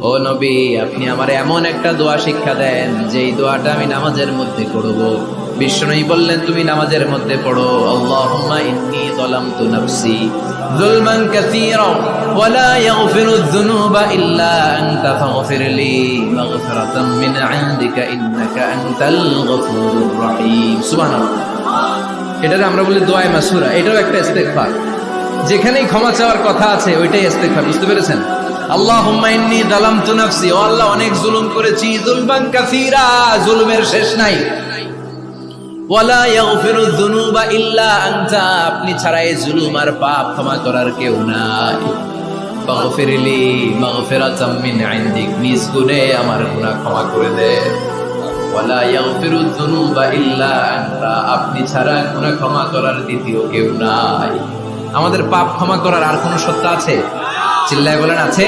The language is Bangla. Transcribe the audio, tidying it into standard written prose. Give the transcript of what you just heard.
ও নবী, আপনি আমার এমন একটা দোয়া শিক্ষা দেন যেই দোয়াটা আমি নামাজের মধ্যে পড়ব। বিশ্বনবী বললেন, তুমি নামাজের মধ্যে পড়ো, আল্লাহুম্মা ইন্নী যালামতু নাফসি যুলমান কাসীরা ওয়া লা ইয়াগফিরুয যুনুবা ইল্লা আনতা ফাগফিরলি মাগফিরাতাম মিন ইনদিকা ইন্নাকা আনতাল গফুরুর রহিম। সুবহানাল্লাহ। এটাকে আমরা বলি দোয়ায়ে মাসুরা। এটাও একটা ইস্তেগফার। যেখানেই ক্ষমা চাওয়ার কথা আছে ওইটাই ইস্তেগফার। বুঝতে পেরেছেন? আল্লাহুম্মা ইন্নী যালামতু নাফসি, ও আল্লাহ অনেক জুলুম করেছি, যুলমান কাসীরা, জুলুমের শেষ নাই। ওয়ালা ইয়াগফিরুয যুনুবা ইল্লা আনতা, আপনি ছাড়া এই জুলুম আর পাপ ক্ষমা করার কেউ নাই। ফাগফিরলি মাগফিরাতাম মিন ইনদিক, নিজ গুণে আমার গুনাহ ক্ষমা করে দে। ওয়ালা ইয়াগফিরুয যুনুবা ইল্লা আনতা, আপনি ছাড়া গুনাহ ক্ষমা করার দ্বিতীয় কেউ নাই। আমাদের পাপ ক্ষমা করার আর কোন সত্তা আছে? চিল্লায় বলেন, আছে?